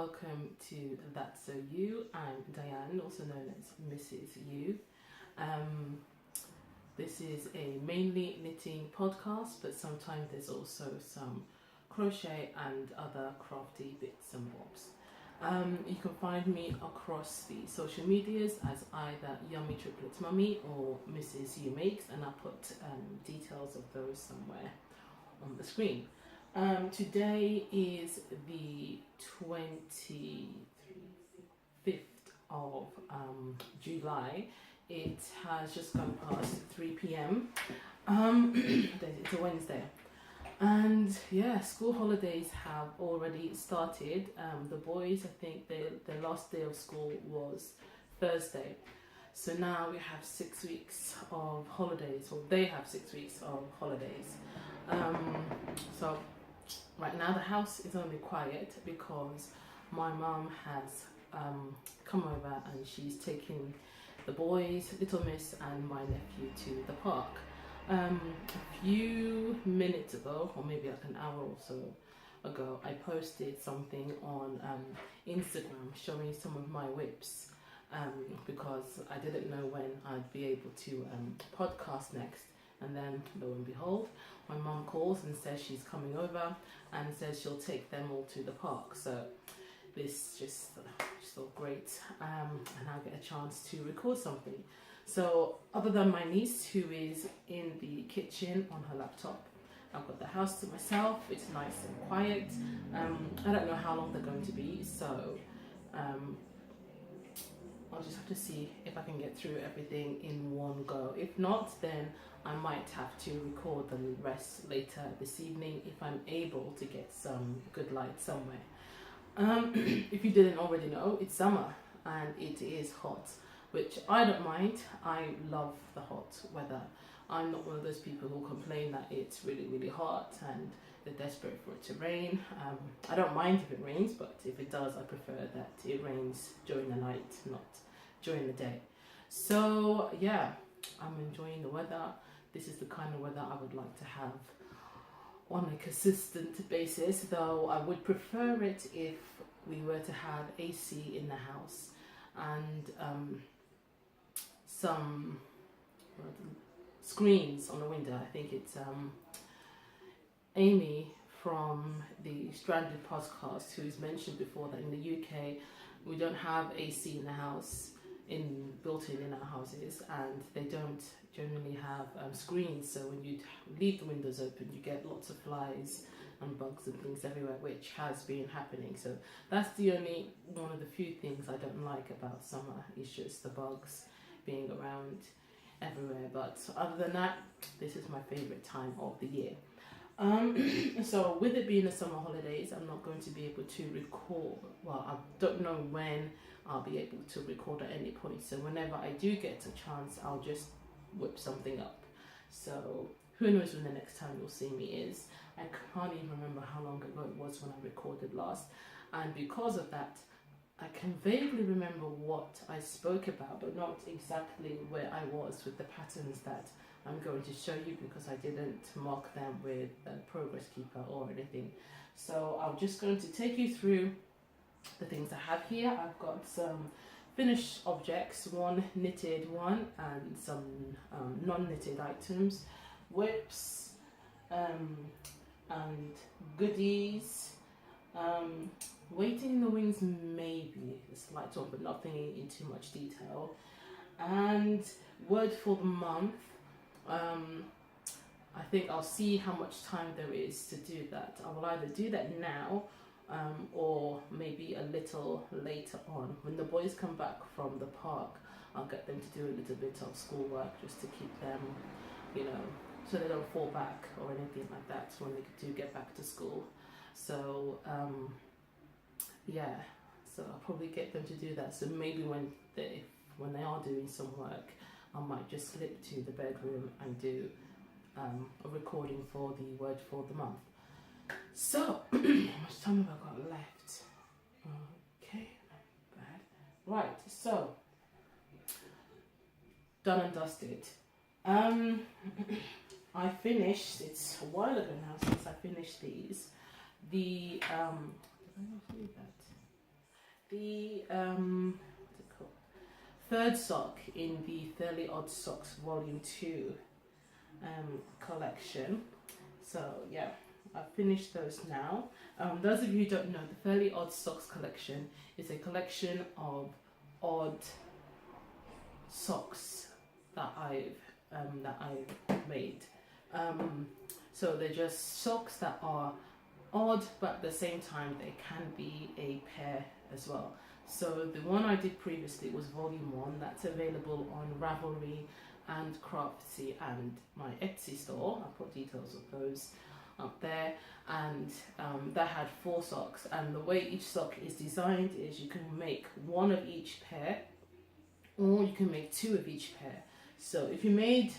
welcome to That's So You. I'm Diane, also known as Mrs. You. This is a mainly knitting podcast, but sometimes there's also some crochet and other crafty bits and bobs. You can find me across the social medias as either YummyTripletMummy or Mrs. You Makes, and I'll put details of those somewhere on the screen. Today is the 25th of July. It has just gone past 3 p.m. It's a Wednesday. And yeah, school holidays have already started. The boys, I think their last day of school was Thursday. So now we have 6 weeks of holidays, or they have 6 weeks of holidays. So right now the house is only quiet because my mum has come over and she's taking the boys, little miss and my nephew to the park. A few minutes ago, or maybe like an hour or so ago, I posted something on Instagram showing some of my whips because I didn't know when I'd be able to podcast next. And then, lo and behold, my mum calls and says she's coming over and says she'll take them all to the park. So this just felt great, and I'll get a chance to record something. So other than my niece, who is in the kitchen on her laptop, I've got the house to myself. It's nice and quiet. I don't know how long they're going to be, so I'll just have to see if I can get through everything in one go. If not, then I might have to record the rest later this evening if I'm able to get some good light somewhere. If you didn't already know, it's summer and it is hot, which I don't mind. I love the hot weather. I'm not one of those people who complain that it's really, really hot and they're desperate for it to rain. I don't mind if it rains, but if it does, I prefer that it rains during the night, not during the day. So yeah, I'm enjoying the weather. This is the kind of weather I would like to have on a consistent basis, though I would prefer it if we were to have AC in the house and some screens on the window. I think it's Amy from the Stranded podcast who's mentioned before that in the UK we don't have AC in the house, built in our houses, and they don't generally have screens, so when you leave the windows open you get lots of flies and bugs and things everywhere, which has been happening. So that's the only one of the few things I don't like about summer, is just the bugs being around everywhere. But other than that, this is my favorite time of the year. So with it being the summer holidays, I'm not going to be able to record. Well, I don't know when I'll be able to record at any point. So whenever I do get a chance, I'll just whip something up. So who knows when the next time you'll see me is. I can't even remember how long ago it was when I recorded last. And because of that, I can vaguely remember what I spoke about, but not exactly where I was with the patterns that I'm going to show you, because I didn't mark them with a progress keeper or anything. So I'm just going to take you through the things I have here. I've got some finished objects, one knitted one and some non-knitted items, whips and goodies. Waiting in the wings, maybe a slight one, but nothing in too much detail. And word for the month. I think I'll see how much time there is to do that. I will either do that now or maybe a little later on. When the boys come back from the park, I'll get them to do a little bit of schoolwork just to keep them, so they don't fall back or anything like that when they do get back to school. So yeah, so I'll probably get them to do that. So maybe when they are doing some work, I might just slip to the bedroom and do a recording for the word for the month. So, how much time have I got left? Okay, not bad. Right, so, done and dusted. I finished, it's a while ago now since I finished these. Did I do that? the what's it called? Third sock in the Fairly Odd Socks Volume 2 collection. So yeah, I've finished those now. Those of you who don't know, the Fairly Odd Socks collection is a collection of odd socks that I've made. So they're just socks that are odd, but at the same time they can be a pair as well. So the one I did previously was volume 1. That's available on Ravelry and Craftsy and my Etsy store. I'll put details of those up there. And that had 4 socks, and the way each sock is designed is you can make 1 of each pair, or you can make 2 of each pair. So if you made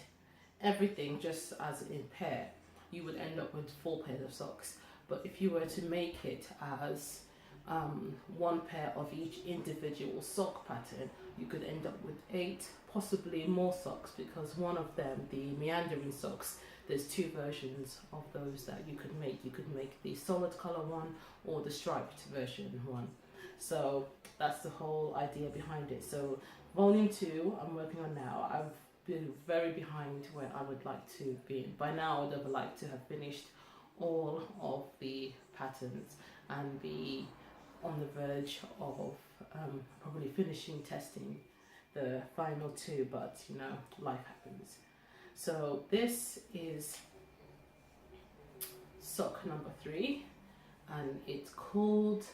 everything just as in pair, you would end up with 4 pairs of socks. But if you were to make it as 1 pair of each individual sock pattern, you could end up with 8, possibly more socks, because one of them, the meandering socks, there's 2 versions of those that you could make. You could make the solid color one or the striped version one. So that's the whole idea behind it. So volume 2 I'm working on now. I've been very behind where I would like to be. By now I would have liked to have finished all of the patterns and be on the verge of probably finishing testing the final 2, but you know, life happens. So this is sock number 3, and it's called,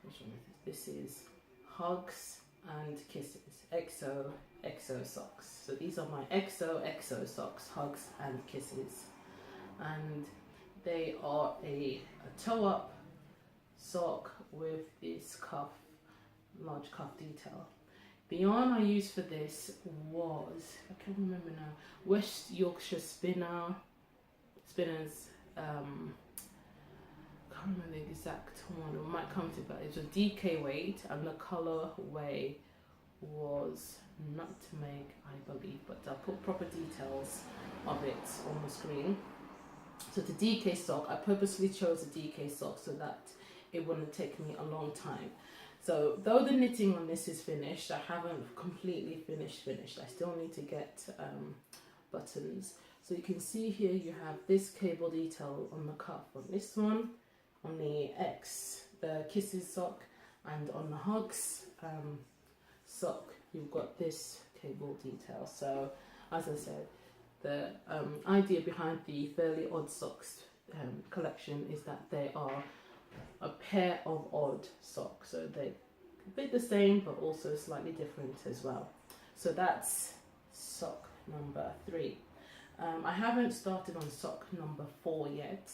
which one is this? This is Hugs and Kisses, XO socks. So these are my XO socks, Hugs and Kisses, and they are a toe up sock with this cuff, large cuff detail. The yarn I used for this was, I can't remember now, West Yorkshire Spinners, can't remember the exact one, it might come to that. It was a DK weight, and the colorway was Nutmeg, I believe, but I'll put proper details of it on the screen. So the DK sock, I purposely chose a DK sock so that it wouldn't take me a long time. So though the knitting on this is finished, I haven't completely finished. I still need to get buttons. So you can see here you have this cable detail on the cuff on this one, on the Kisses sock, and on the Hugs sock you've got this cable detail. So as I said, the idea behind the Fairly Odd Socks collection is that they are a pair of odd socks, so they're a bit the same but also slightly different as well. So that's sock number 3. I haven't started on sock number 4 yet.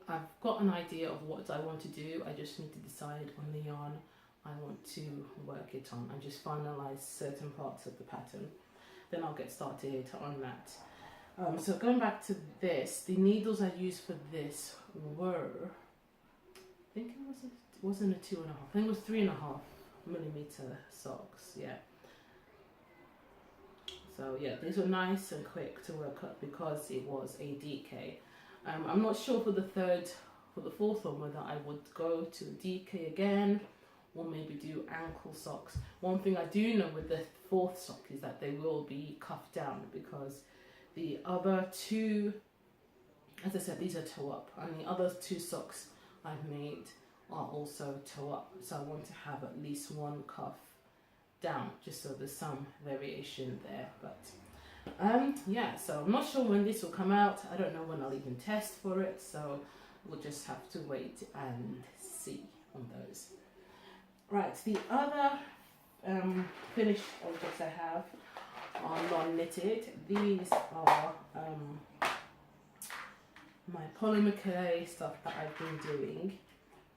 I've got an idea of what I want to do. I just need to decide on the yarn I want to work it on and just finalize certain parts of the pattern. Then I'll get started on that. So going back to this, the needles I used for this were, I think it wasn't a 2.5, I think it was 3.5 millimeter socks, yeah. So yeah, these were nice and quick to work up because it was a DK. I'm not sure for the 4th one whether I would go to DK again or maybe do ankle socks. One thing I do know with the 4th sock is that they will be cuffed down, because the other 2, as I said, these are toe up, and the other 2 socks I've made are also toe up. So I want to have at least 1 cuff down, just so there's some variation there. But yeah, so I'm not sure when this will come out. I don't know when I'll even test for it, so we'll just have to wait and see on those. Right, the other finished objects I have are non-knitted. These are my polymer clay stuff that I've been doing.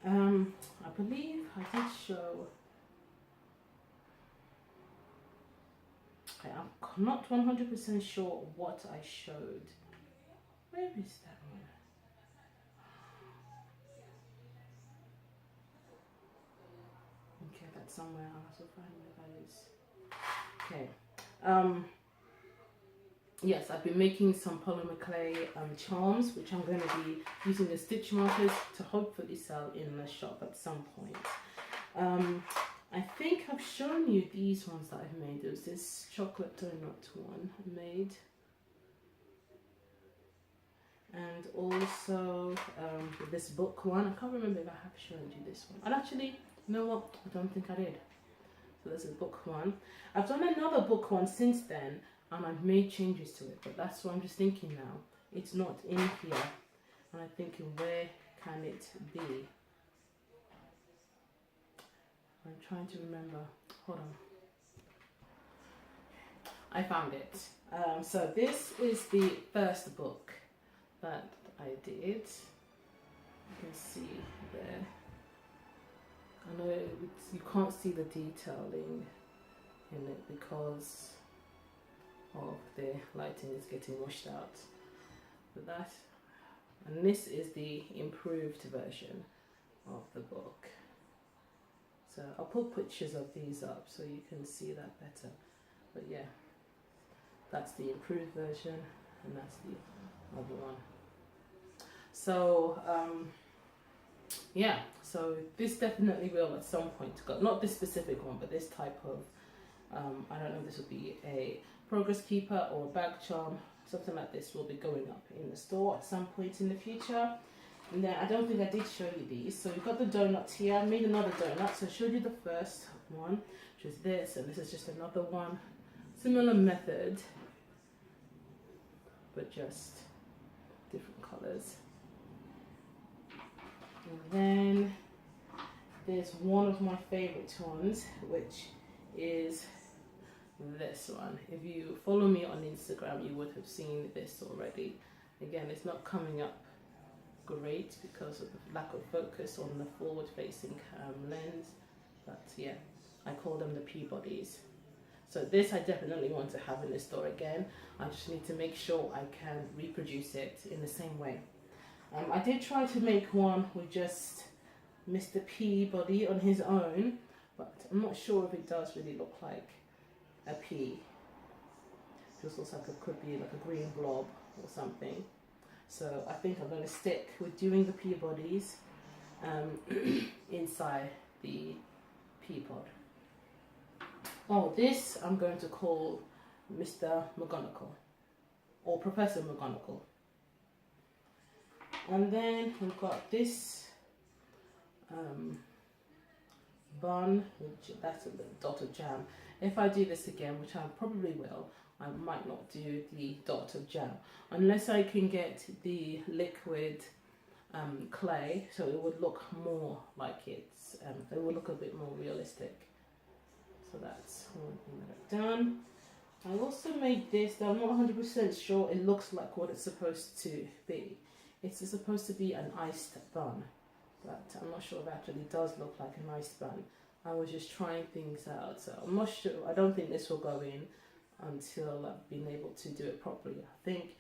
I believe I did show, okay, I'm not 100% sure what I showed. Where is that one? Okay, that's somewhere else. I'll find where that is. Okay. yes, I've been making some polymer clay charms, which I'm going to be using the stitch markers to hopefully sell in the shop at some point. I think I've shown you these ones that I've made. There was this chocolate donut one I made. And also this book one. I can't remember if I have shown you this one. And actually, you know what? I don't think I did. So there's a book one. I've done another book one since then, and I've made changes to it. But that's what I'm just thinking now. It's not in here. And I'm thinking, where can it be? I'm trying to remember. Hold on. I found it. So this is the first book that I did. You can see there. I know you can't see the detailing in it because of the lighting is getting washed out. But that, and this is the improved version of the book. So I'll put pictures of these up so you can see that better. But yeah, that's the improved version and that's the other one. So yeah, so this definitely will at some point go, not this specific one, but this type of I don't know if this will be a progress keeper or a bag charm, something like this will be going up in the store at some point in the future. And then I don't think I did show you these. So we've got the donuts here. I made another donut. So I showed you the first one, which is this, and this is just another one. Similar method, but just different colors. And then there's one of my favorite ones, which is this one. If you follow me on Instagram, you would have seen this already. Again, it's not coming up great because of the lack of focus on the forward facing lens, but yeah, I call them the Peabodys. So this I definitely want to have in the store again. I just need to make sure I can reproduce it in the same way. I did try to make one with just Mr. Peabody on his own, but I'm not sure if it does really look like a pea. It just looks like it could be like a green blob or something. So I think I'm going to stick with doing the Peabodys inside the pea pod. Oh, this I'm going to call Mr. McGonagall or Professor McGonagall. And then we've got this bun, which that's a dot of jam. If I do this again, which I probably will, I might not do the dot of jam unless I can get the liquid clay, so it would look more like it's it will look a bit more realistic. So that's one thing that I've done. I also made this, though I'm not 100% sure it looks like what it's supposed to be. It's supposed to be an iced bun, but I'm not sure if it actually does look like an iced bun. I was just trying things out, so I'm not sure. I don't think this will go in until I've been able to do it properly. I think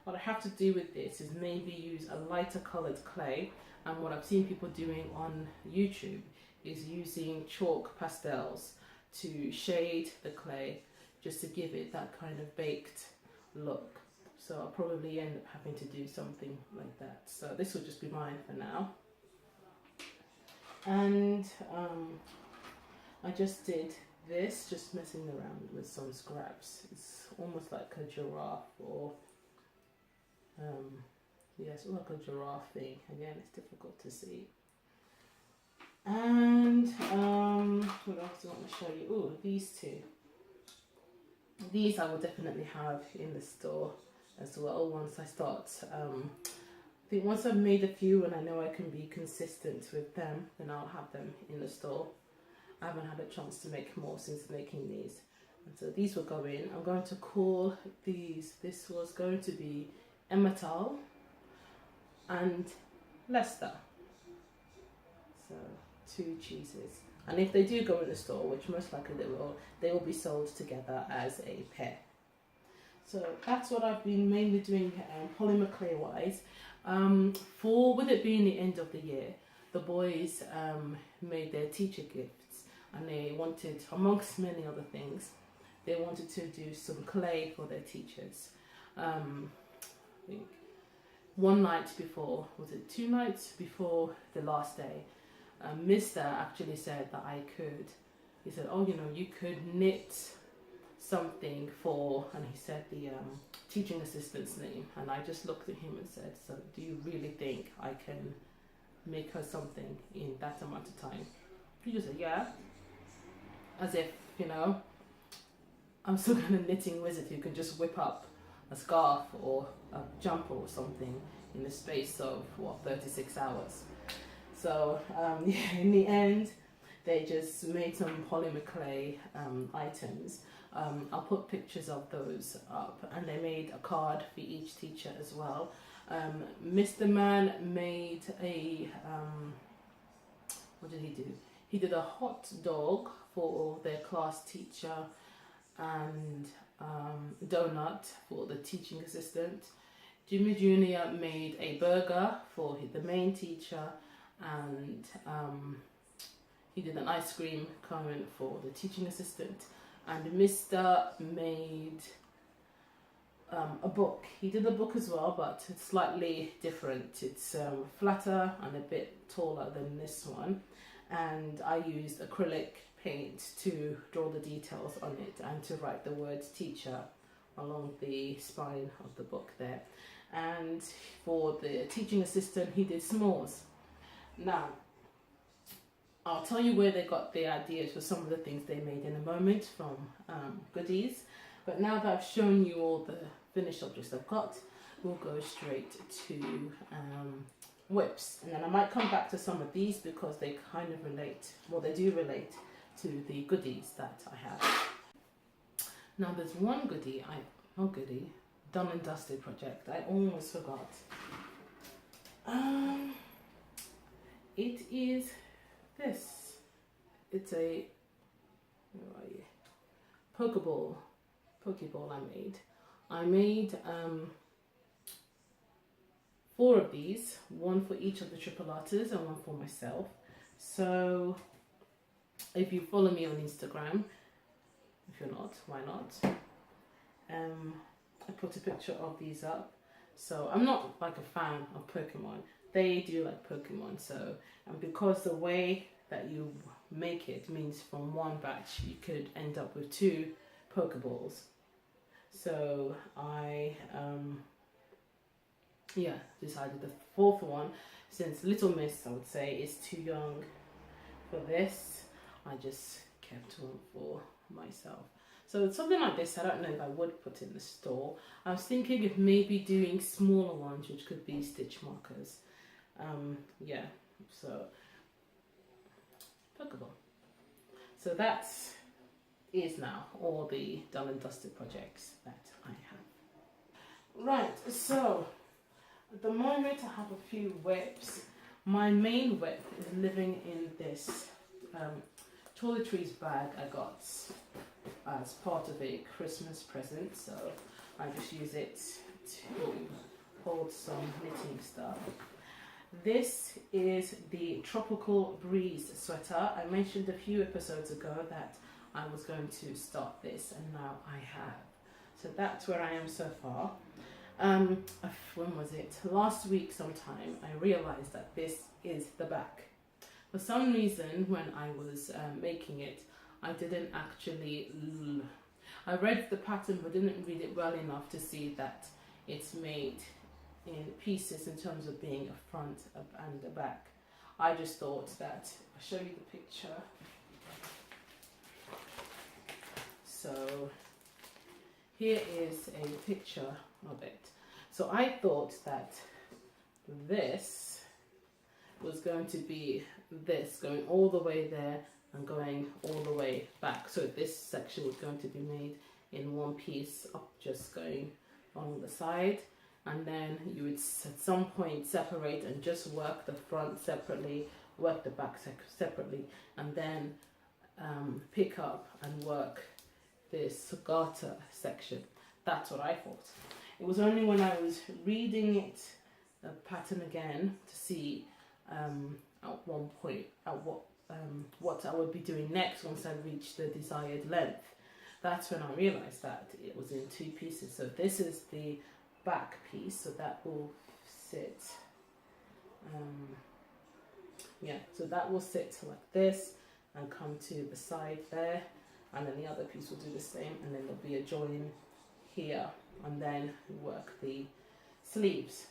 what I have to do with this is maybe use a lighter coloured clay, and what I've seen people doing on YouTube is using chalk pastels to shade the clay just to give it that kind of baked look. So I'll probably end up having to do something like that. So this will just be mine for now. And I just did this, just messing around with some scraps. It's almost like a giraffe, or yeah, it's like a giraffe thing. Again, it's difficult to see. And what else do I want to show you? Oh, these two. These I will definitely have in the store as well once I start. I think once I've made a few and I know I can be consistent with them, then I'll have them in the store. I haven't had a chance to make more since making these. And so these will go in. I'm going to call these, this was going to be Emmental and Leicester. So 2 cheeses. And if they do go in the store, which most likely they will be sold together as a pair. So that's what I've been mainly doing polymer clay wise. With it being the end of the year, the boys made their teacher gifts, and they wanted, amongst many other things, they wanted to do some clay for their teachers. I think one night before, was it 2 nights before the last day, Mr. actually said that I could, he said, oh, you know, you could knit something for, and he said the teaching assistant's name, and I just looked at him and said, so do you really think I can make her something in that amount of time? He just said, yeah, as if, you know, I'm some kind of knitting wizard who can just whip up a scarf or a jumper or something in the space of, what, 36 hours. So yeah, in the end, they just made some polymer clay items. I'll put pictures of those up, and they made a card for each teacher as well. Mr. Man made a, what did he do? He did a hot dog for their class teacher, and donut for the teaching assistant. Jimmy Jr. made a burger for the main teacher, and he did an ice cream cone for the teaching assistant. And Mr. made a book. He did a book as well, but it's slightly different. It's flatter and a bit taller than this one. And I used acrylic paint to draw the details on it and to write the word teacher along the spine of the book there. And for the teaching assistant, he did s'mores. Now, I'll tell you where they got the ideas for some of the things they made in a moment from goodies. But now that I've shown you all the finished objects I've got, we'll go straight to whips. And then I might come back to some of these because they kind of relate, well, they do relate to the goodies that I have. Now there's one goodie, done and dusted project. I almost forgot. It is this. It's a, where are you? Pokeball I made 4 of these, one for each of the triple artists and one for myself. So if you follow me on Instagram, if you're not, why not? I put a picture of these up. So I'm not like a fan of Pokemon. They do like Pokemon, so, and because the way that you make it means from one batch you could end up with 2 Pokeballs. So I decided the 4th one, since Little Miss, I would say, is too young for this, I just kept one for myself. So something like this, I don't know if I would put in the store. I was thinking of maybe doing smaller ones, which could be stitch markers. Yeah, so Pokeball. So that is now all the done and dusted projects that I have. Right, so at the moment I have a few whips. My main whip is living in this toiletries bag I got as part of a Christmas present, so I just use it to hold some knitting stuff. This is the Tropical Breeze sweater. I mentioned a few episodes ago that I was going to start this, and now I have. So that's where I am so far. When was it? Last week sometime I realized that this is the back. For some reason when I was making it, I didn't actually, I read the pattern but didn't read it well enough to see that it's made in pieces in terms of being a front and a back. I just thought that, I'll show you the picture. So here is a picture of it. So I thought that this was going to be this going all the way there and going all the way back. So this section was going to be made in one piece, up just going along the side, and then you would at some point separate and just work the front separately, work the back separately, and then pick up and work this garter section. That's what I thought. It was only when I was reading it, the pattern again, to see at one point at what I would be doing next once I reached the desired length, that's when I realized that it was in 2 pieces. So this is the back piece, so that will sit, yeah, so that will sit like this and come to the side there, and then the other piece will do the same, and then there'll be a join here, and then work the sleeves.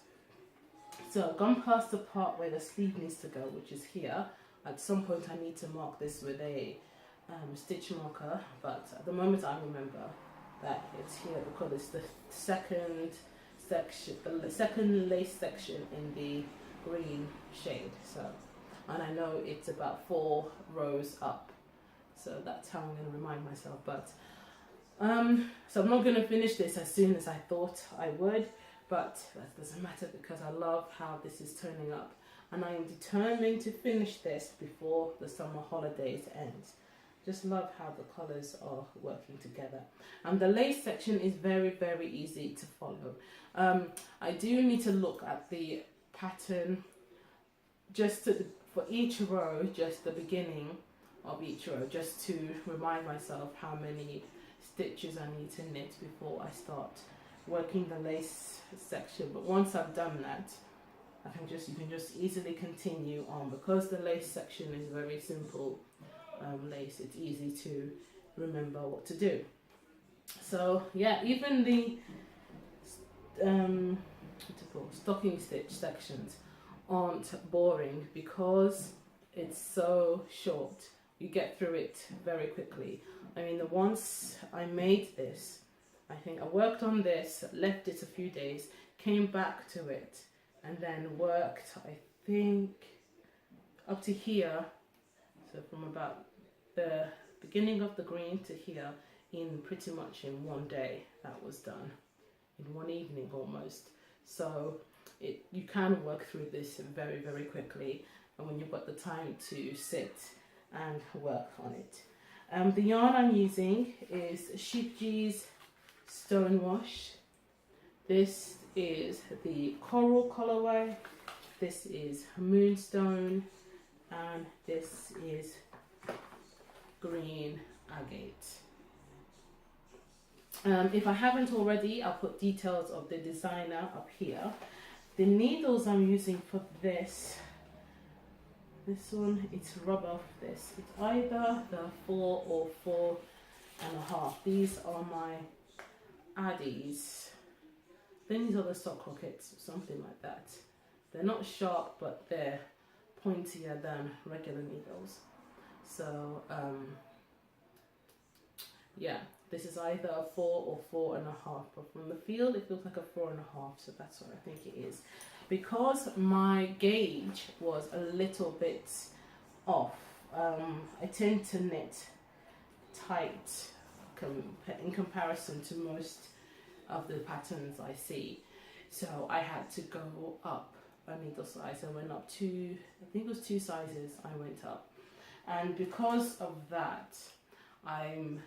So I've gone past the part where the sleeve needs to go, which is here. At some point I need to mark this with a stitch marker, but at the moment I remember that it's here because it's the second section, the second lace section in the green shade. So, and I know it's about 4 rows up, so that's how I'm going to remind myself. But so I'm not going to finish this as soon as I thought I would, but that doesn't matter because I love how this is turning up, and I am determined to finish this before the summer holidays end. Just love how the colours are working together, and the lace section is very, very easy to follow. I do need to look at the pattern just for each row, just the beginning of each row, just to remind myself how many stitches I need to knit before I start working the lace section. But once I've done that, you can just easily continue on, because the lace section is very simple lace. It's easy to remember what to do. So yeah, even the stocking stitch sections aren't boring because it's so short. You get through it very quickly. I mean, once I made this, I think I worked on this, left it a few days, came back to it, and then worked, I think, up to here. So from about the beginning of the green to here, in pretty much in 1 day. That was done in 1 evening almost. So you can work through this very, very quickly, and when you've got the time to sit and work on it. The yarn I'm using is Sheepgee's Stonewash. This is the Coral colorway, this is Moonstone, and this is Green Agate. If I haven't already, I'll put details of the designer up here. The needles I'm using for this one, it's rub off this. It's either the 4 or 4.5. These are my Addies. Then these are the sock rockets, something like that. They're not sharp, but they're pointier than regular needles. So yeah, this is either a 4 or 4.5, but from the feel it feels like a 4.5, so that's what I think it is. Because my gauge was a little bit off, I tend to knit tight in comparison to most of the patterns I see. So I had to go up a needle size. I went up I think it was 2 sizes I went up. And because of that, I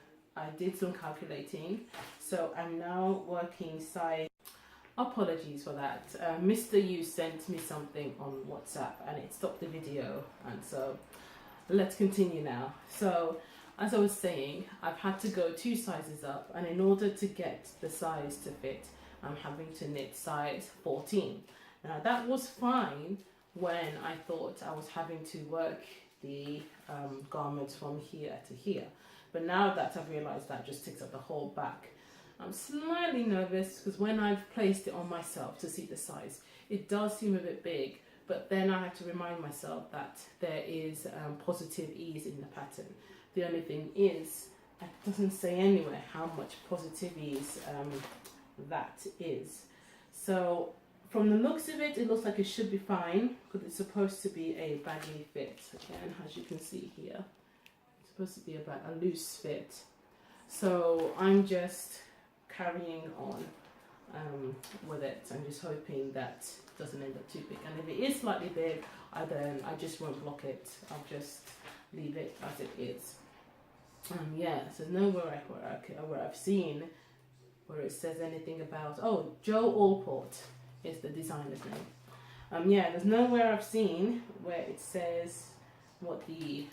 did some calculating. So I'm now working size. Apologies for that. Mr. Yu sent me something on WhatsApp and it stopped the video, and so let's continue now. So as I was saying, I've had to go 2 sizes up, and in order to get the size to fit, I'm having to knit size 14. Now that was fine when I thought I was having to work the garments from here to here, but now that I've realized that just takes up the whole back, I'm slightly nervous because when I've placed it on myself to see the size, it does seem a bit big, but then I have to remind myself that there is positive ease in the pattern. The only thing is, it doesn't say anywhere how much positive ease that is. So from the looks of it, it looks like it should be fine because it's supposed to be a baggy fit. Again, as you can see here, it's supposed to be about a loose fit. So I'm just carrying on with it. I'm just hoping that it doesn't end up too big. And if it is slightly big, then I just won't block it. I'll just leave it as it is. Yeah, so nowhere where I've seen where it says anything about, oh, Joe Allport is the designer's name. Yeah, there's nowhere I've seen where it says what the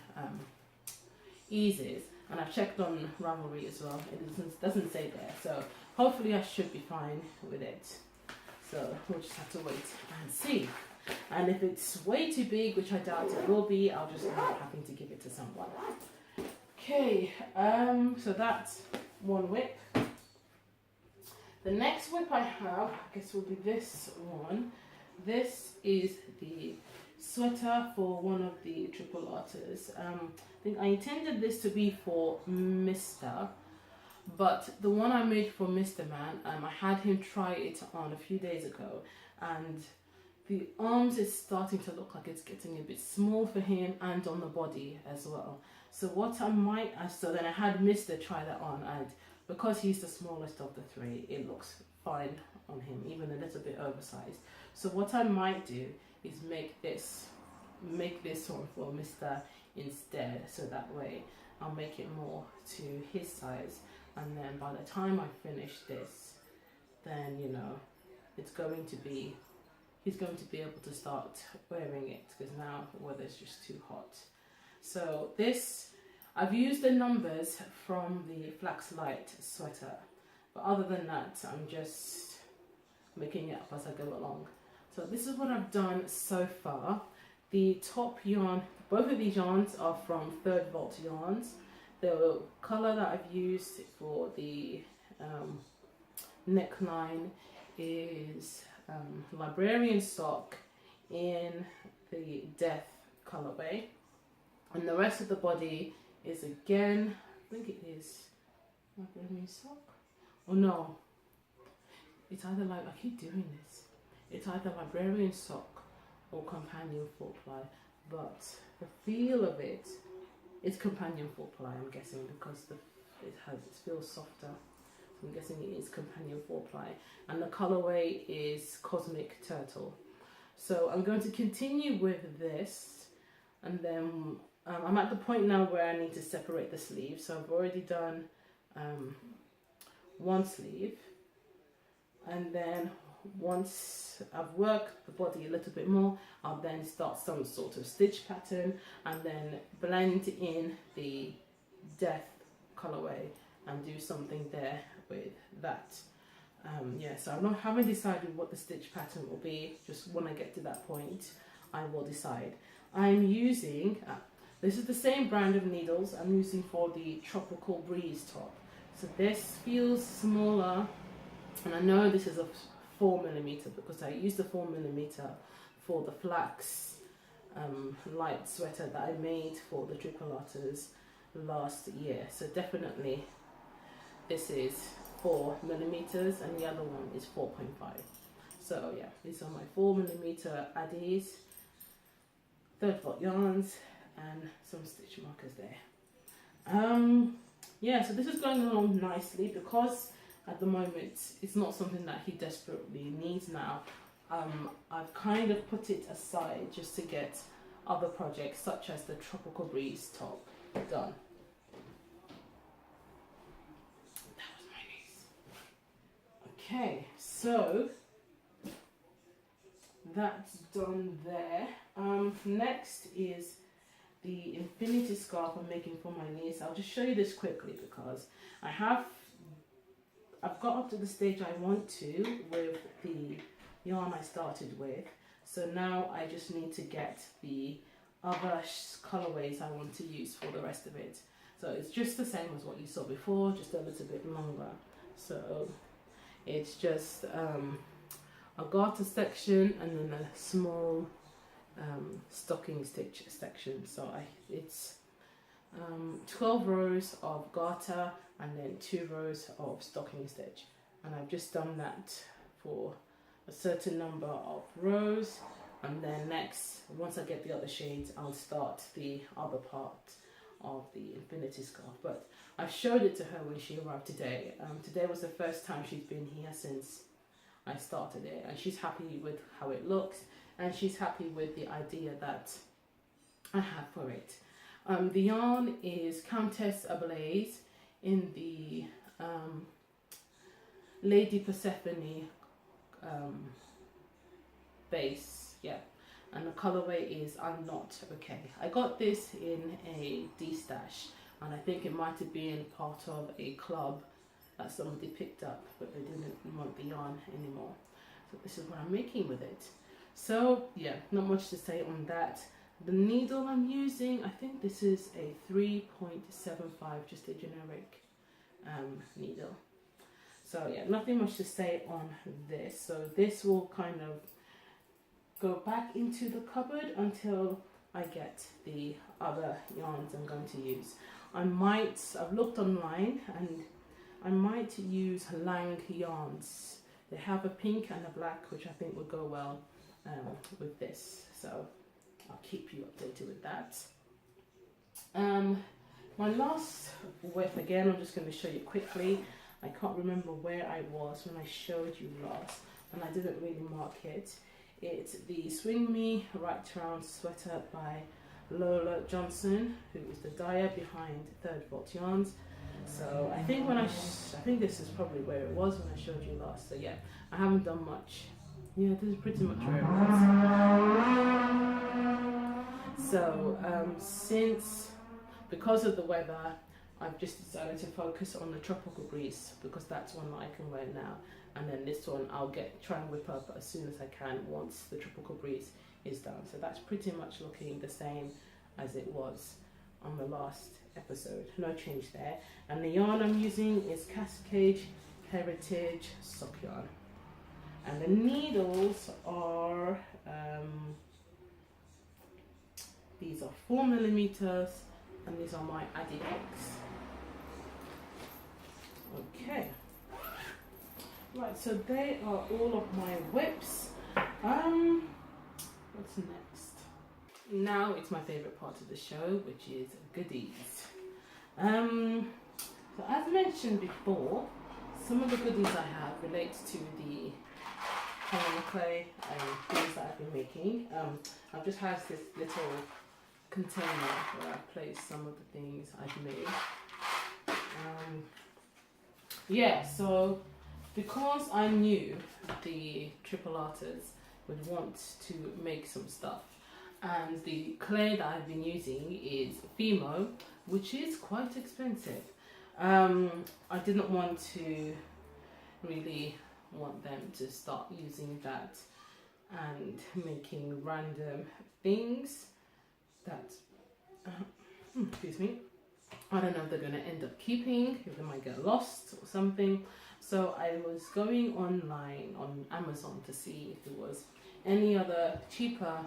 ease is. and I've checked on Ravelry as well. It doesn't say there, so hopefully I should be fine with it. So we'll just have to wait and see. And if it's way too big, which I doubt it will be, I'll just end up having to give it to someone. Okay, so that's one whip. The next whip I have, I guess, will be this one. This is the sweater for one of the triple artists. I think I intended this to be for Mr. But the one I made for Mr. Man, I had him try it on a few days ago, and the arms is starting to look like it's getting a bit small for him, and on the body as well. So what I might, so then I had Mr. try that on, and because he's the smallest of the three, it looks fine on him, even a little bit oversized. So what I might do is make this one for Mr. instead, so that way I'll make it more to his size, and then by the time I finish this, then you know, he's going to be able to start wearing it, because now the weather's just too hot. So this, I've used the numbers from the Flax Light sweater, but other than that, I'm just making it up as I go along. So this is what I've done so far. The top yarn, both of these yarns are from 3rd Vault Yarns. The colour that I've used for the neckline is Librarian Sock in the Death colourway, and the rest of the body is again, I think it is Librarian Sock, oh no, it's either like, I keep doing this, it's either Librarian Sock or Companion 4-ply, but the feel of it is Companion 4-ply, I'm guessing, because it feels softer. I'm guessing it is Companion 4-ply, and the colorway is Cosmic Turtle. So I'm going to continue with this, and then I'm at the point now where I need to separate the sleeves. So I've already done one sleeve, and then once I've worked the body a little bit more, I'll then start some sort of stitch pattern and then blend in the Death colorway and do something there with that. Yeah, so I haven't decided what the stitch pattern will be. Just when I get to that point, I will decide. I'm using, this is the same brand of needles I'm using for the Tropical Breeze top. So this feels smaller, and I know this is a 4mm because I used the 4mm for the Flax light sweater that I made for the triple artists last year. So definitely this is 4mm and the other one is 4.5. So yeah, these are my 4mm addies, 3rd Vault yarns, and some stitch markers there. Yeah, so this is going along nicely because at the moment it's not something that he desperately needs now. I've kind of put it aside just to get other projects such as the Tropical Breeze top done. That was my niece. Okay, so that's done there. Next is the infinity scarf I'm making for my niece. I'll just show you this quickly because I've got up to the stage I want to with the yarn I started with. So now I just need to get the other colorways I want to use for the rest of it. So it's just the same as what you saw before, just a little bit longer. So it's just a garter section and then a small stocking stitch section. So it's 12 rows of garter and then 2 rows of stocking stitch, and I've just done that for a certain number of rows, and then next, once I get the other shades, I'll start the other part of the infinity scarf. But I showed it to her when she arrived today. Today was the first time she's been here since I started it, and she's happy with how it looks, and she's happy with the idea that I have for it. The yarn is Countess Ablaze in the Lady Persephone base, yeah, and the colorway is I'm Not Okay. I got this in a D-stash, and I think it might have been part of a club that somebody picked up, but they didn't want the yarn anymore. So this is what I'm making with it. So yeah, not much to say on that. The needle I'm using, I think this is a 3.75, just a generic needle. So yeah, nothing much to say on this. So this will kind of go back into the cupboard until I get the other yarns I'm going to use. I've looked online and I might use Lang yarns. They have a pink and a black, which I think would go well with this. So I'll keep you updated with that. My last whip, again, I'm just going to show you quickly. I can't remember where I was when I showed you last, and I didn't really mark it. It's the Swing Me Right Round Sweater by Lola Johnson, who is the dyer behind Third Vault Yarns. So I think I think this is probably where it was when I showed you last. So yeah, I haven't done much. Yeah, this is pretty much where it was. So because of the weather, I've just decided to focus on the Tropical Breeze, because that's one that I can wear now. And then this one I'll try and whip up as soon as I can once the Tropical Breeze is done. So that's pretty much looking the same as it was on the last episode. No change there. And the yarn I'm using is Cascade Heritage Sock Yarn. And the needles are, these are 4mm, and these are my Adiplex. Okay. Right, so they are all of my whips. What's next? Now it's my favourite part of the show, which is goodies. So as mentioned before, some of the goodies I have relate to the polymer clay and things that I've been making. I've just had this little container where I've placed some of the things I've made. Yeah, so because I knew the triple artists would want to make some stuff, and the clay that I've been using is Fimo, which is quite expensive. I didn't want to really want them to start using that and making random things that excuse me, I don't know if they're going to end up keeping, if they might get lost or something. So I was going online on Amazon to see if there was any other cheaper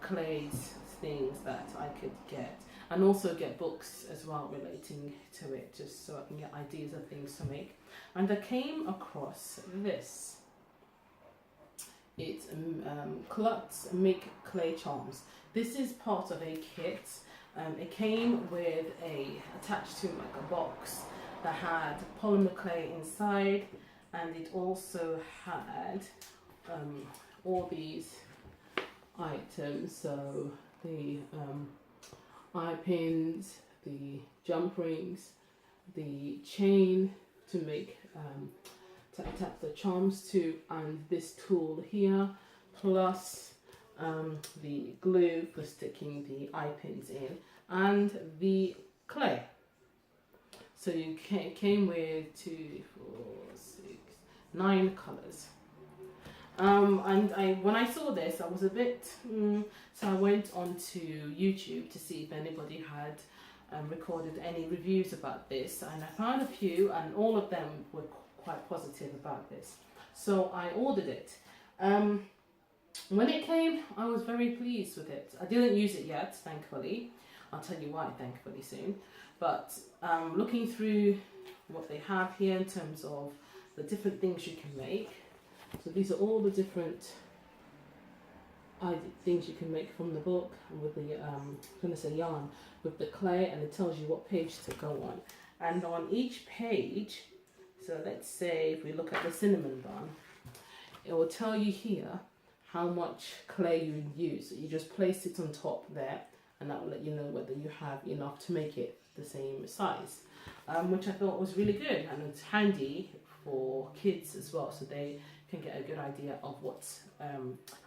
clays things that I could get, and also get books as well relating to it, just so I can get ideas of things to make. And I came across this. It's Klutz Make Clay Charms. This is part of a kit. It came with attached to like a box that had polymer clay inside, and it also had all these items. So the eye pins, the jump rings, the chain to make to attach the charms to, and this tool here, plus the glue for sticking the eye pins in, and the clay. So you came with 2, 4, 6, 9 colours. And when I saw this, I was a bit, so I went onto YouTube to see if anybody had recorded any reviews about this, and I found a few, and all of them were quite positive about this. So I ordered it. When it came, I was very pleased with it. I didn't use it yet, thankfully. I'll tell you why, thankfully, soon. But looking through what they have here in terms of the different things you can make. So these are all the different things you can make from the book, with the I'm going to say yarn, with the clay, and it tells you what page to go on. And on each page, so let's say if we look at the cinnamon bun, it will tell you here how much clay you use. So you just place it on top there, and that will let you know whether you have enough to make it the same size, which I thought was really good, and it's handy for kids as well, so they can get a good idea of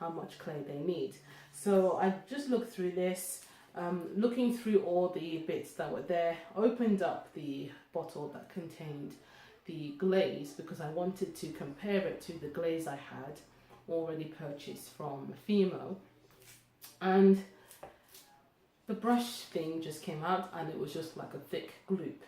how much clay they need. So I just looked through this. looking through all the bits that were there, opened up the bottle that contained the glaze because I wanted to compare it to the glaze I had already purchased from Fimo, and the brush thing just came out and it was just like a thick gloop.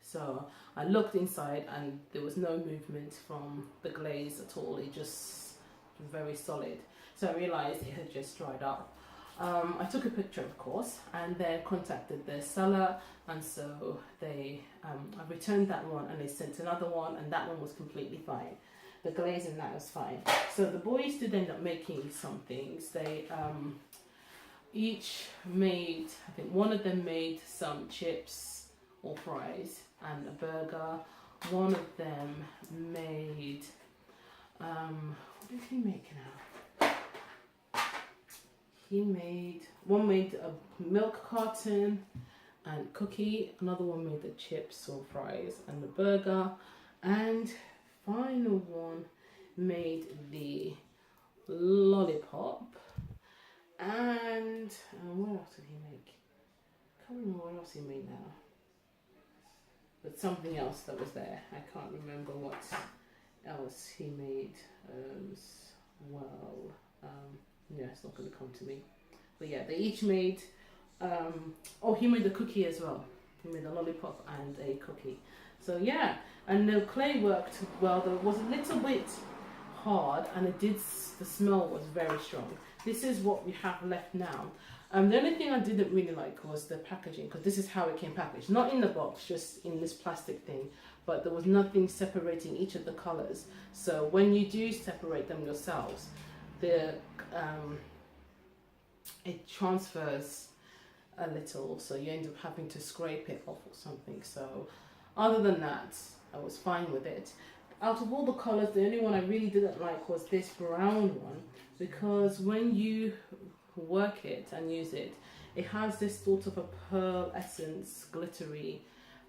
So I looked inside and there was no movement from the glaze at all. It just was very solid. So I realized it had just dried up. I took a picture, of course, and then contacted the seller, and so I returned that one and they sent another one, and that one was completely fine. The glaze in that was fine. So the boys did end up making some things. They each made, I think one of them made some chips or fries and a burger. One of them made, what did he make now? One made a milk carton and cookie, another one made the chips or fries and the burger, and final one made the lollipop. And what else did he make? I can't remember what else he made now. But something else that was there. I can't remember what else he made as well. Yeah, it's not going to come to me. But yeah, they each made, he made a cookie as well. He made a lollipop and a cookie. So yeah, and the clay worked well. It was a little bit hard, and the smell was very strong. This is what we have left now. The only thing I didn't really like was the packaging, because this is how it came packaged. Not in the box, just in this plastic thing. But there was nothing separating each of the colours. So when you do separate them yourselves, it transfers a little, so you end up having to scrape it off or something. So other than that, I was fine with it. Out of all the colours, the only one I really didn't like was this brown one, because when you work it and use it, it has this sort of a pearl essence glittery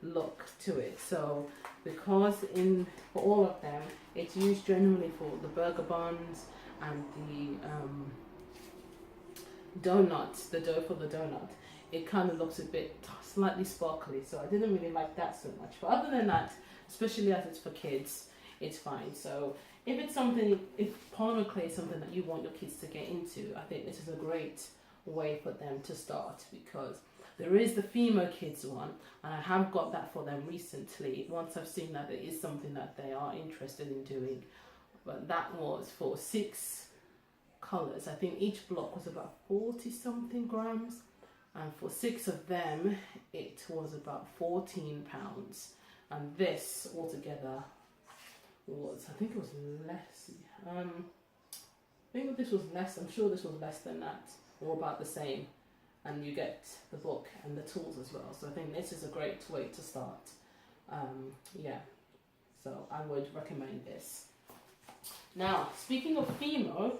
look to it. So because for all of them, it's used generally for the burger buns and the donuts, the dough for the donut, it kind of looks a bit slightly sparkly, so I didn't really like that so much. But other than that, especially as it's for kids, it's fine. So if polymer clay is something that you want your kids to get into, I think this is a great way for them to start, because there is the Fimo Kids one, and I have got that for them recently, once I've seen that it is something that they are interested in doing. But that was for 6 colours. I think each block was about 40 something grams, and for 6 of them it was about £14. And this altogether was, I think it was less, I think this was less, I'm sure this was less than that, or about the same, and you get the book and the tools as well. So I think this is a great way to start. Yeah, so I would recommend this. Now, speaking of Fimo,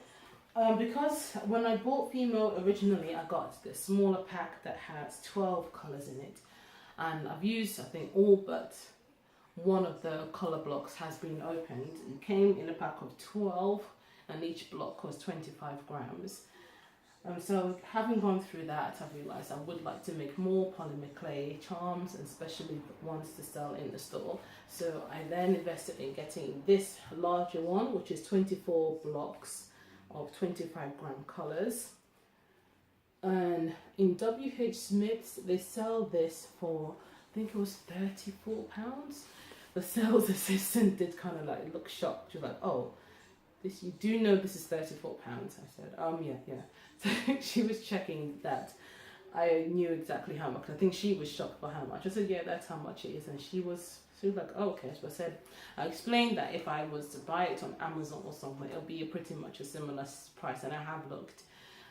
because when I bought Fimo originally, I got the smaller pack that has 12 colours in it, and I've used, I think, all but one of the colour blocks has been opened. It came in a pack of 12, and each block was 25 grams. So having gone through that, I've realised I would like to make more polymer clay charms, and especially ones to sell in the store. So I then invested in getting this larger one, which is 24 blocks of 25 gram colours. And in WH Smith's, they sell this for, I think it was £34. The sales assistant did kind of like look shocked. She was like, "Oh, this, you do know this is £34?" I said, yeah. So she was checking that I knew exactly how much. I think she was shocked by how much. I said, yeah, that's how much it is. And she was like, oh, okay. So I explained that if I was to buy it on Amazon or somewhere, it'll be pretty much a similar price. And I have looked.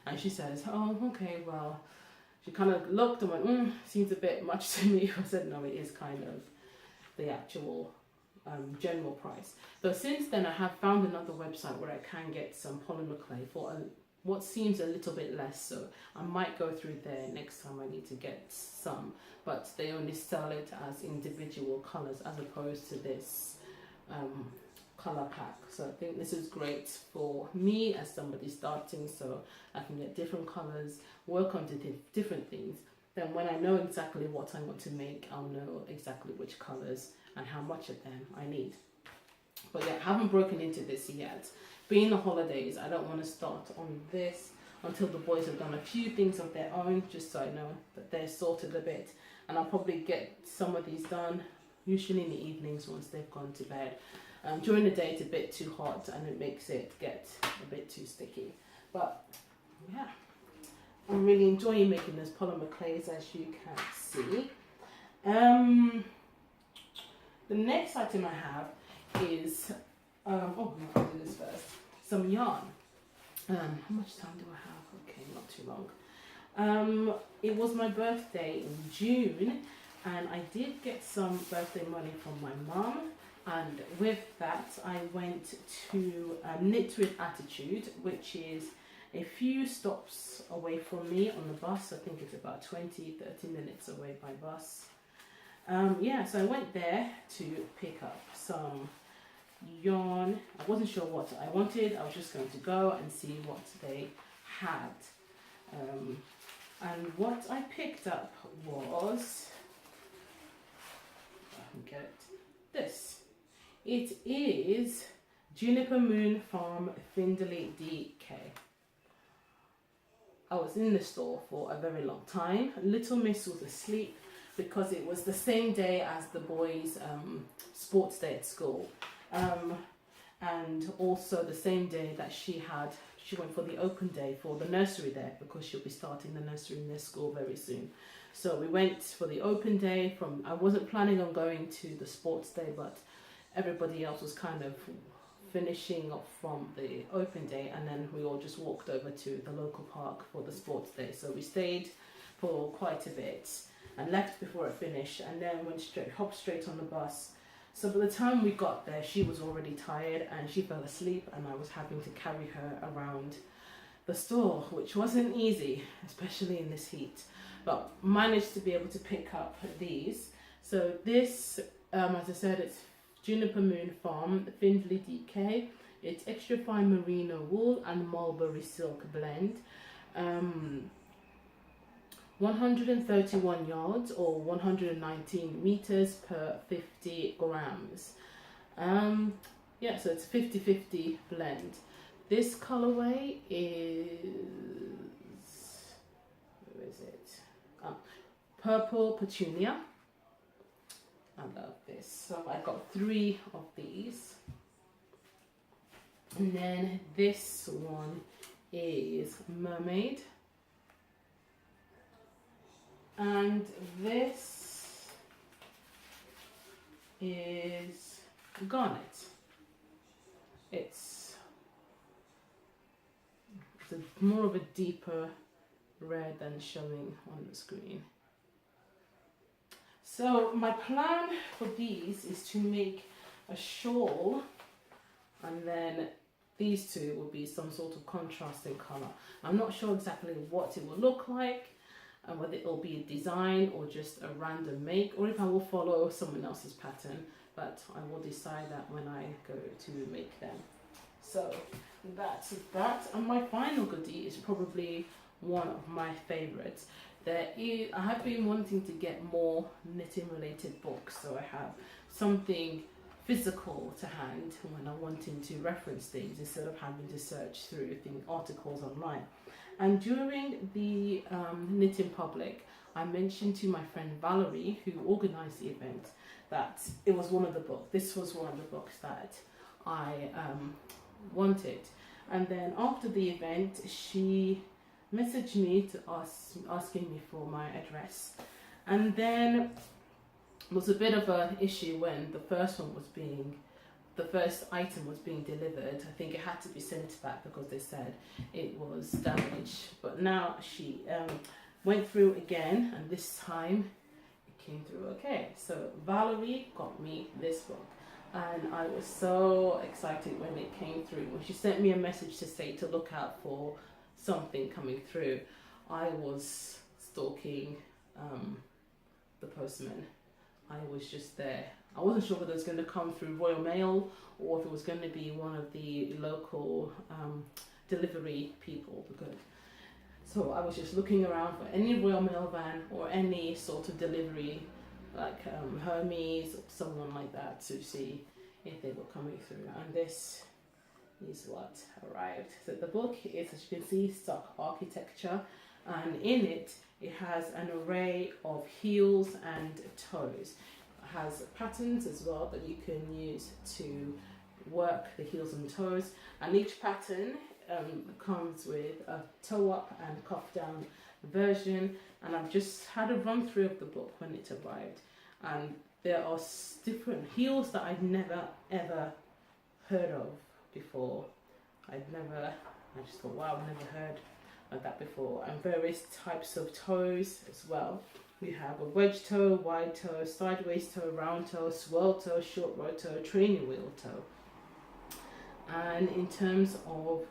And she says, oh, okay, well, she kind of looked and went, seems a bit much to me. I said, no, it is kind of the actual general price. So since then, I have found another website where I can get some polymer clay for what seems a little bit less. So I might go through there next time I need to get some, but they only sell it as individual colors as opposed to this color pack. So I think this is great for me as somebody starting, so I can get different colors, work on different things. Then when I know exactly what I want to make, I'll know exactly which colors and how much of them I need. But yeah, I haven't broken into this yet. Being the holidays, I don't want to start on this until the boys have done a few things of their own, just so I know that they're sorted a bit. And I'll probably get some of these done, usually in the evenings once they've gone to bed. During the day it's a bit too hot and it makes it get a bit too sticky. But yeah, I'm really enjoying making those polymer clays, as you can see. The next item I have is, oh, I'll do this first, some yarn. How much time do I have? Okay, not too long. It was my birthday in June, and I did get some birthday money from my mum, and with that I went to Knit with Attitude, which is a few stops away from me on the bus. I think it's about 20-30 minutes away by bus. Yeah, so I went there to pick up some yarn. I wasn't sure what I wanted. I was just going to go and see what they had. And what I picked up was, I can get this. It is Juniper Moon Farm Findley DK. I was in the store for a very long time. Little Miss was asleep because it was the same day as the boys' sports day at school. And also the same day that she went for the open day for the nursery there, because she'll be starting the nursery in their school very soon. So we went for the open day. I wasn't planning on going to the sports day, but everybody else was kind of finishing off from the open day, and then we all just walked over to the local park for the sports day. So we stayed for quite a bit and left before it finished, and then hopped straight on the bus. So by the time we got there, she was already tired and she fell asleep, and I was having to carry her around the store, which wasn't easy, especially in this heat, but managed to be able to pick up these. So this, as I said, it's Juniper Moon Farm Findley DK. It's extra fine merino wool and mulberry silk blend. 131 yards or 119 meters per 50 grams. Yeah, so it's 50-50 blend. This colorway is, where is it? Purple Petunia. I love this. So I got 3 of these. And then this one is Mermaid. And this is Garnet. It's more of a deeper red than showing on the screen. So my plan for these is to make a shawl, and then these two will be some sort of contrasting color. I'm not sure exactly what it will look like, and whether it will be a design or just a random make, or if I will follow someone else's pattern, but I will decide that when I go to make them. So that's that. And my final goodie is probably one of my favorites. I have been wanting to get more knitting related books, so I have something physical to hand when I'm wanting to reference things instead of having to search through articles online. And during the Knitting Public, I mentioned to my friend Valerie, who organised the event, that it was one of the books. This was one of the books that I wanted. And then after the event, she messaged me to asking me for my address. And then there was a bit of an issue when the first item was being delivered. I think it had to be sent back because they said it was damaged. But now she went through again, and this time it came through okay. So Valerie got me this book, and I was so excited when it came through. When she sent me a message to say to look out for something coming through, I was stalking the postman. I was just there I wasn't sure whether it was going to come through Royal Mail or if it was going to be one of the local delivery people. Because so I was just looking around for any Royal Mail van or any sort of delivery, like Hermes or someone like that, to see if they were coming through. And this is what arrived. So the book is, as you can see, Sock Architecture, and in it has an array of heels and toes. It has patterns as well that you can use to work the heels and toes, and each pattern comes with a toe up and cuff down version. And I've just had a run through of the book when it arrived, and there are different heels that I'd never ever heard of before. I just thought, wow, I've never heard of that before. And various types of toes as well. We have a wedge toe, wide toe, sideways toe, round toe, swirl toe, short row toe, training wheel toe. And in terms of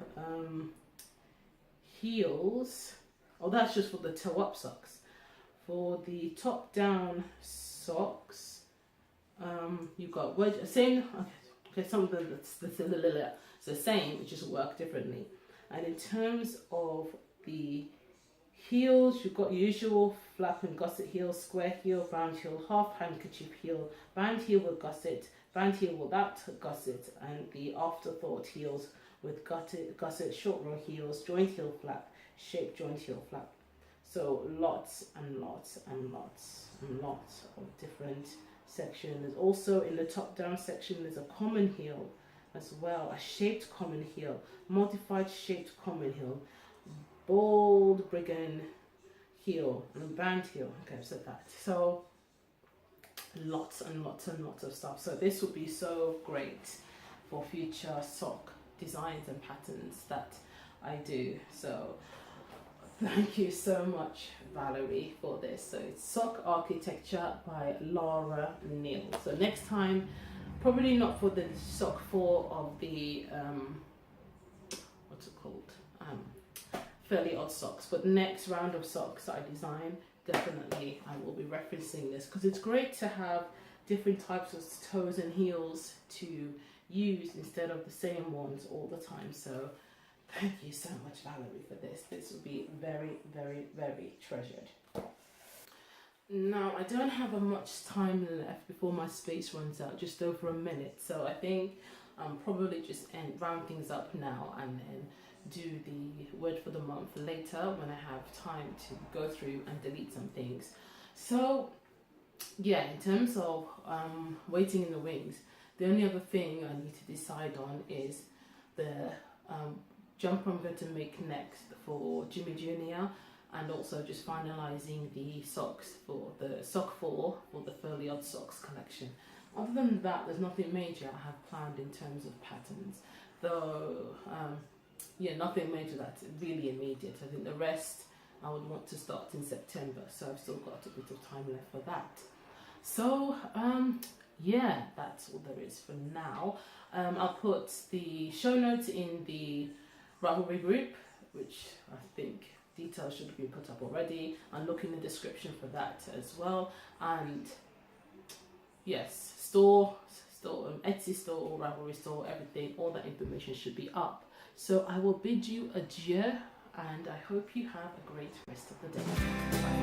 heels, oh, that's just for the toe up socks. For the top down socks, you've got wedge, same, okay, some of them it's the same, it just work differently. And in terms of the heels, you've got usual flap and gusset heel, square heel, round heel, half handkerchief heel, band heel with gusset, band heel without gusset, and the afterthought heels with gusset, short row heels, joint heel flap, shaped joint heel flap. So lots and lots and lots and lots of different sections. There's also in the top down section, there's a common heel as well, a shaped common heel, modified shaped common heel, bold brigand heel, and band heel. Okay, I've said that. So lots and lots and lots of stuff. So this would be so great for future sock designs and patterns that I do. So thank you so much, Valerie, for this. So it's Sock Architecture by Laura Neal. So next time, probably not for the sock 4 of the what's it called, Fairly Odd Socks, but next round of socks I design, definitely I will be referencing this, because it's great to have different types of toes and heels to use instead of the same ones all the time. So thank you so much, Valerie, for this. This will be very, very, very treasured. Now, I don't have much time left before my space runs out, just over a minute. So I think I'm probably just round things up now and then do the word for the month later when I have time to go through and delete some things. So yeah, in terms of waiting in the wings, the only other thing I need to decide on is the jumper I'm going to make next for Jimmy Jr., and also just finalising the socks for the sock 4 for the Fairly Odd Socks collection. Other than that, there's nothing major I have planned in terms of patterns, though yeah, nothing major that's really immediate. I think the rest I would want to start in September, so I've still got a bit of time left for that. So yeah, that's all there is for now. I'll put the show notes in the Ravelry group, which I think details should be put up already, and look in the description for that as well. And yes, Etsy store, Ravelry store, everything, all that information should be up. So I will bid you adieu, and I hope you have a great rest of the day. Bye.